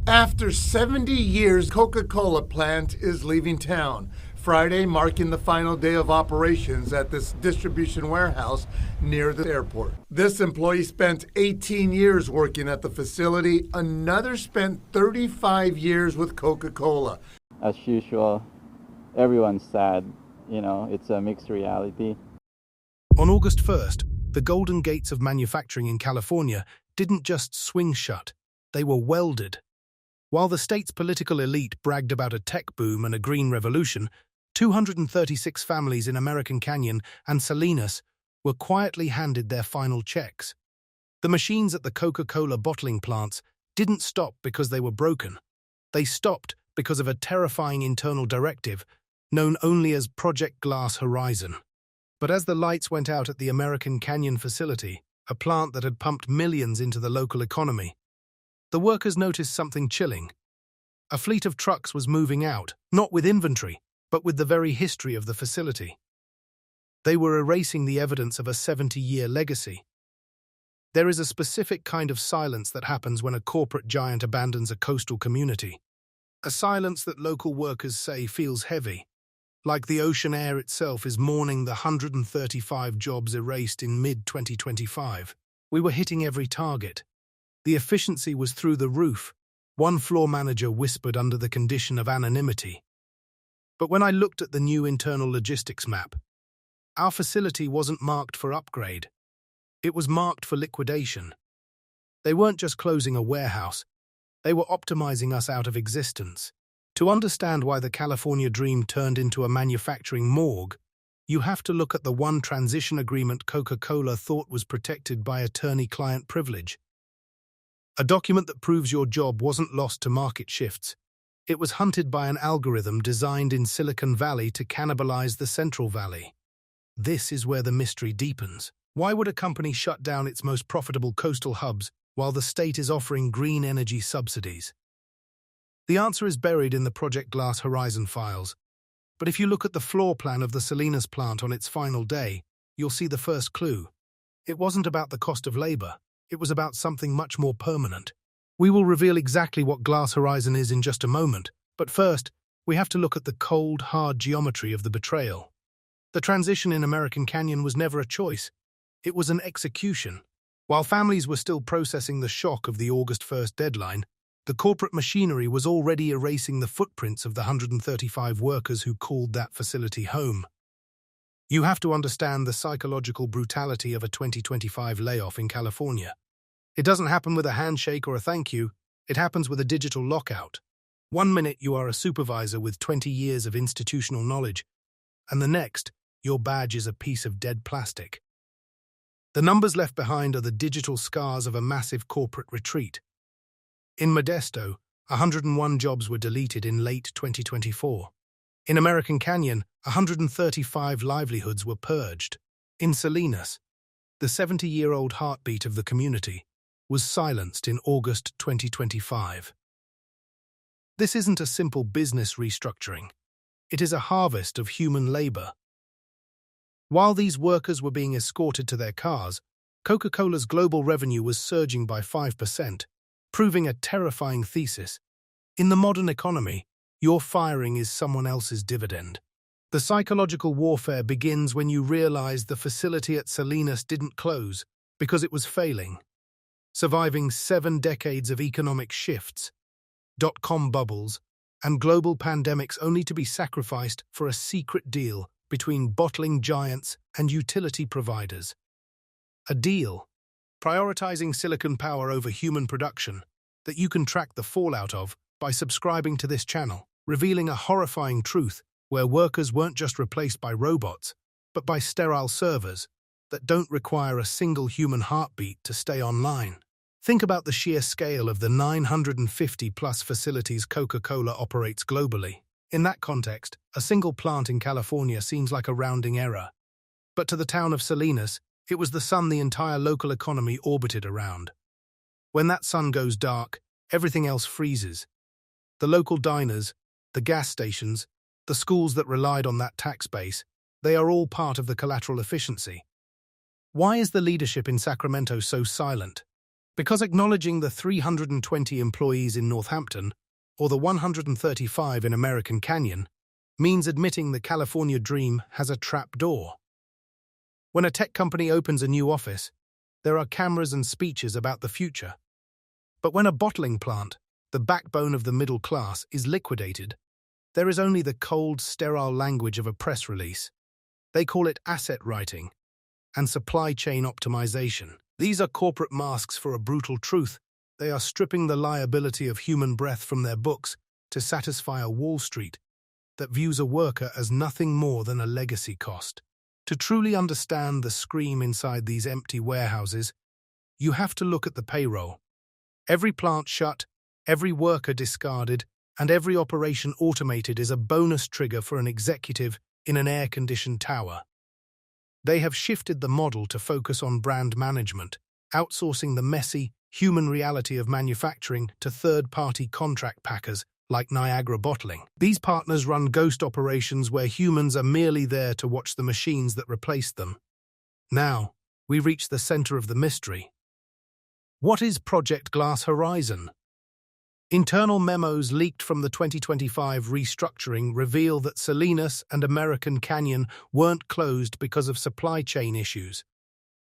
After 70 years, Coca-Cola plant is leaving town. Friday marking the final day of operations at this distribution warehouse near the airport. This employee spent 18 years working at the facility. Another spent 35 years with Coca-Cola. As usual, everyone's sad. It's a mixed reality. On August 1st, the Golden Gates of manufacturing in California didn't just swing shut, they were welded. While the state's political elite bragged about a tech boom and a green revolution, 236 families in American Canyon and Salinas were quietly handed their final checks. The machines at the Coca-Cola bottling plants didn't stop because they were broken. They stopped because of a terrifying internal directive known only as Project Glass Horizon. But as the lights went out at the American Canyon facility, a plant that had pumped millions into the local economy, the workers noticed something chilling. A fleet of trucks was moving out, not with inventory, but with the very history of the facility. They were erasing the evidence of a 70-year legacy. There is a specific kind of silence that happens when a corporate giant abandons a coastal community. A silence that local workers say feels heavy, like the ocean air itself is mourning the 135 jobs erased in mid-2025. We were hitting every target. The efficiency was through the roof. One floor manager whispered under the condition of anonymity. But when I looked at the new internal logistics map, our facility wasn't marked for upgrade. It was marked for liquidation. They weren't just closing a warehouse, they were optimizing us out of existence. To understand why the California dream turned into a manufacturing morgue, you have to look at the one transition agreement Coca-Cola thought was protected by attorney-client privilege. A document that proves your job wasn't lost to market shifts. It was hunted by an algorithm designed in Silicon Valley to cannibalize the Central Valley. This is where the mystery deepens. Why would a company shut down its most profitable coastal hubs while the state is offering green energy subsidies? The answer is buried in the Project Glass Horizon files. But if you look at the floor plan of the Salinas plant on its final day, you'll see the first clue. It wasn't about the cost of labor. It was about something much more permanent. We will reveal exactly what Glass Horizon is in just a moment, but first, we have to look at the cold, hard geometry of the betrayal. The transition in American Canyon was never a choice. It was an execution. While families were still processing the shock of the August 1st deadline, the corporate machinery was already erasing the footprints of the 135 workers who called that facility home. You have to understand the psychological brutality of a 2025 layoff in California. It doesn't happen with a handshake or a thank you, it happens with a digital lockout. 1 minute you are a supervisor with 20 years of institutional knowledge, and the next, your badge is a piece of dead plastic. The numbers left behind are the digital scars of a massive corporate retreat. In Modesto, 101 jobs were deleted in late 2024. In American Canyon, 135 livelihoods were purged. In Salinas, the 70-year-old heartbeat of the community was silenced in August 2025. This isn't a simple business restructuring. It is a harvest of human labor. While these workers were being escorted to their cars, Coca-Cola's global revenue was surging by 5%, proving a terrifying thesis. In the modern economy, your firing is someone else's dividend. The psychological warfare begins when you realize the facility at Salinas didn't close because it was failing, surviving 7 decades of economic shifts, dot-com bubbles, and global pandemics only to be sacrificed for a secret deal between bottling giants and utility providers. A deal, prioritizing silicon power over human production, that you can track the fallout of by subscribing to this channel, revealing a horrifying truth where workers weren't just replaced by robots, but by sterile servers that don't require a single human heartbeat to stay online. Think about the sheer scale of the 950-plus facilities Coca-Cola operates globally. In that context, a single plant in California seems like a rounding error. But to the town of Salinas, it was the sun the entire local economy orbited around. When that sun goes dark, everything else freezes. The local diners, the gas stations, the schools that relied on that tax base, they are all part of the collateral efficiency. Why is the leadership in Sacramento so silent? Because acknowledging the 320 employees in Northampton, or the 135 in American Canyon, means admitting the California dream has a trap door. When a tech company opens a new office, there are cameras and speeches about the future. But when a bottling plant, the backbone of the middle class, is liquidated, there is only the cold, sterile language of a press release. They call it asset writing and supply chain optimization. These are corporate masks for a brutal truth. They are stripping the liability of human breath from their books to satisfy a Wall Street that views a worker as nothing more than a legacy cost. To truly understand the scream inside these empty warehouses, you have to look at the payroll. Every plant shut, every worker discarded, and every operation automated is a bonus trigger for an executive in an air-conditioned tower. They have shifted the model to focus on brand management, outsourcing the messy, human reality of manufacturing to third-party contract packers like Niagara Bottling. These partners run ghost operations where humans are merely there to watch the machines that replaced them. Now, we reach the center of the mystery. What is Project Glass Horizon? Internal memos leaked from the 2025 restructuring reveal that Salinas and American Canyon weren't closed because of supply chain issues.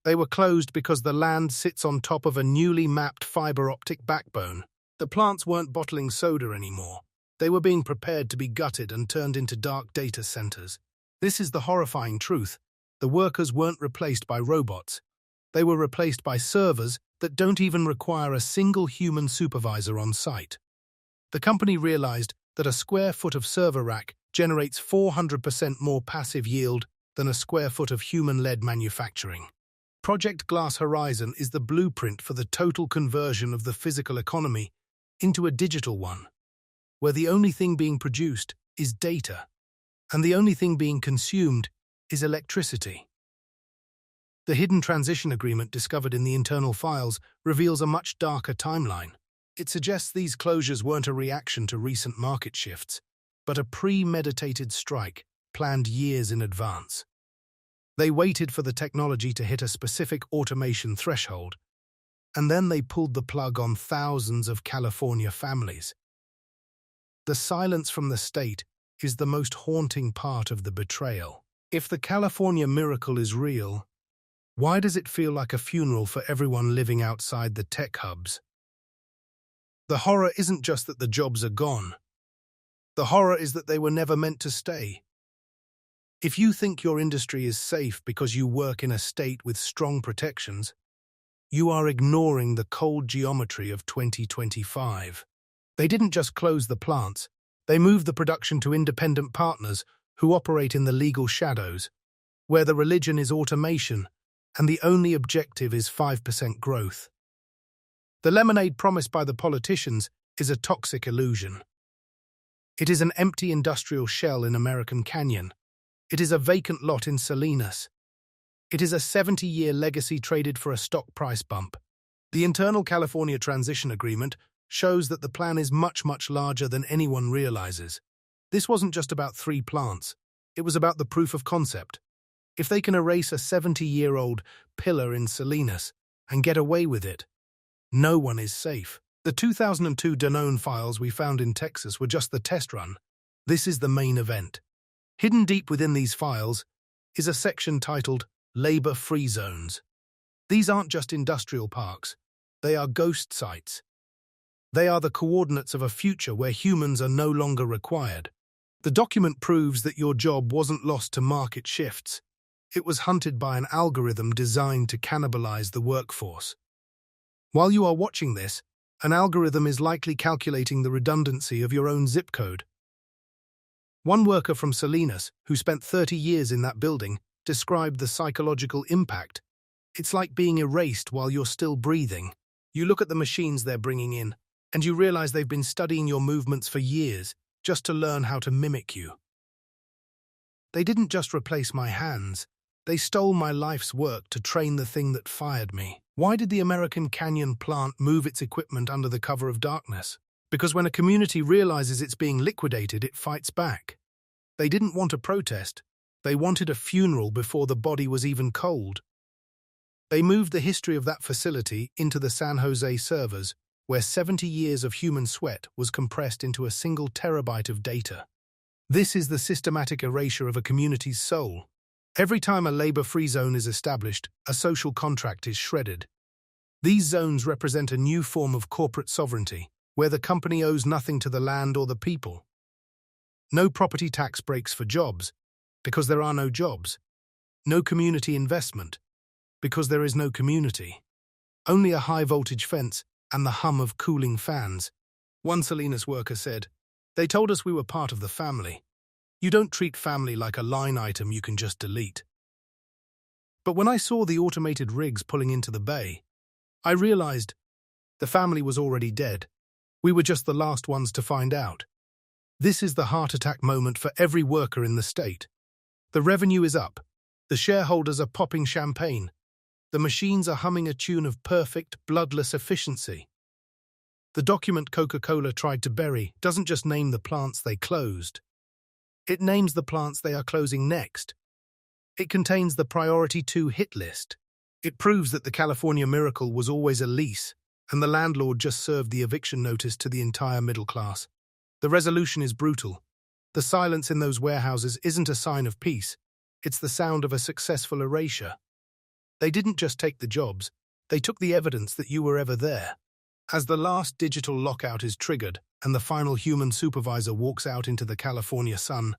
They were closed because the land sits on top of a newly mapped fiber optic backbone. The plants weren't bottling soda anymore. They were being prepared to be gutted and turned into dark data centers. This is the horrifying truth. The workers weren't replaced by robots. They were replaced by servers that don't even require a single human supervisor on site. The company realized that a square foot of server rack generates 400% more passive yield than a square foot of human-led manufacturing. Project Glass Horizon is the blueprint for the total conversion of the physical economy into a digital one, where the only thing being produced is data, and the only thing being consumed is electricity. The hidden transition agreement discovered in the internal files reveals a much darker timeline. It suggests these closures weren't a reaction to recent market shifts, but a premeditated strike planned years in advance. They waited for the technology to hit a specific automation threshold, and then they pulled the plug on thousands of California families. The silence from the state is the most haunting part of the betrayal. If the California miracle is real, why does it feel like a funeral for everyone living outside the tech hubs? The horror isn't just that the jobs are gone. The horror is that they were never meant to stay. If you think your industry is safe because you work in a state with strong protections, you are ignoring the cold geometry of 2025. They didn't just close the plants, they moved the production to independent partners who operate in the legal shadows, where the religion is automation and the only objective is 5% growth. The lemonade promised by the politicians is a toxic illusion. It is an empty industrial shell in American Canyon. It is a vacant lot in Salinas. It is a 70-year legacy traded for a stock price bump. The internal California transition agreement shows that the plan is much, much larger than anyone realizes. This wasn't just about 3 plants. It was about the proof of concept. If they can erase a 70-year-old pillar in Salinas and get away with it, no one is safe. The 2002 Danone files we found in Texas were just the test run. This is the main event. Hidden deep within these files is a section titled Labor-Free Zones. These aren't just industrial parks. They are ghost sites. They are the coordinates of a future where humans are no longer required. The document proves that your job wasn't lost to market shifts. It was hunted by an algorithm designed to cannibalize the workforce. While you are watching this, an algorithm is likely calculating the redundancy of your own zip code. One worker from Salinas, who spent 30 years in that building, described the psychological impact. It's like being erased while you're still breathing. You look at the machines they're bringing in, and you realize they've been studying your movements for years just to learn how to mimic you. They didn't just replace my hands, they stole my life's work to train the thing that fired me. Why did the American Canyon plant move its equipment under the cover of darkness? Because when a community realizes it's being liquidated, it fights back. They didn't want a protest. They wanted a funeral before the body was even cold. They moved the history of that facility into the San Jose servers, where 70 years of human sweat was compressed into a single terabyte of data. This is the systematic erasure of a community's soul. Every time a labor-free zone is established, a social contract is shredded. These zones represent a new form of corporate sovereignty, where the company owes nothing to the land or the people. No property tax breaks for jobs, because there are no jobs. No community investment, because there is no community. Only a high-voltage fence and the hum of cooling fans. One Salinas worker said, "They told us we were part of the family. You don't treat family like a line item you can just delete." But when I saw the automated rigs pulling into the bay, I realized the family was already dead. We were just the last ones to find out. This is the heart attack moment for every worker in the state. The revenue is up. The shareholders are popping champagne. The machines are humming a tune of perfect, bloodless efficiency. The document Coca-Cola tried to bury doesn't just name the plants they closed. It names the plants they are closing next. It contains the Priority 2 hit list. It proves that the California miracle was always a lease, and the landlord just served the eviction notice to the entire middle class. The resolution is brutal. The silence in those warehouses isn't a sign of peace. It's the sound of a successful erasure. They didn't just take the jobs, they took the evidence that you were ever there. As the last digital lockout is triggered and the final human supervisor walks out into the California sun,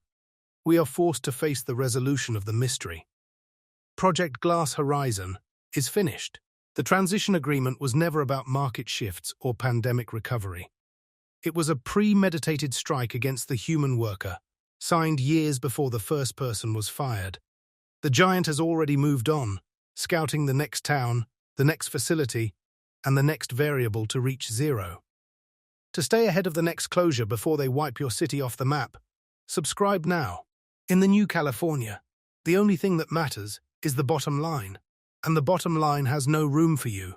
we are forced to face the resolution of the mystery. Project Glass Horizon is finished. The transition agreement was never about market shifts or pandemic recovery. It was a premeditated strike against the human worker, signed years before the first person was fired. The giant has already moved on, scouting the next town, the next facility, and the next variable to reach zero. To stay ahead of the next closure before they wipe your city off the map, subscribe now. In the new California, the only thing that matters is the bottom line, and the bottom line has no room for you.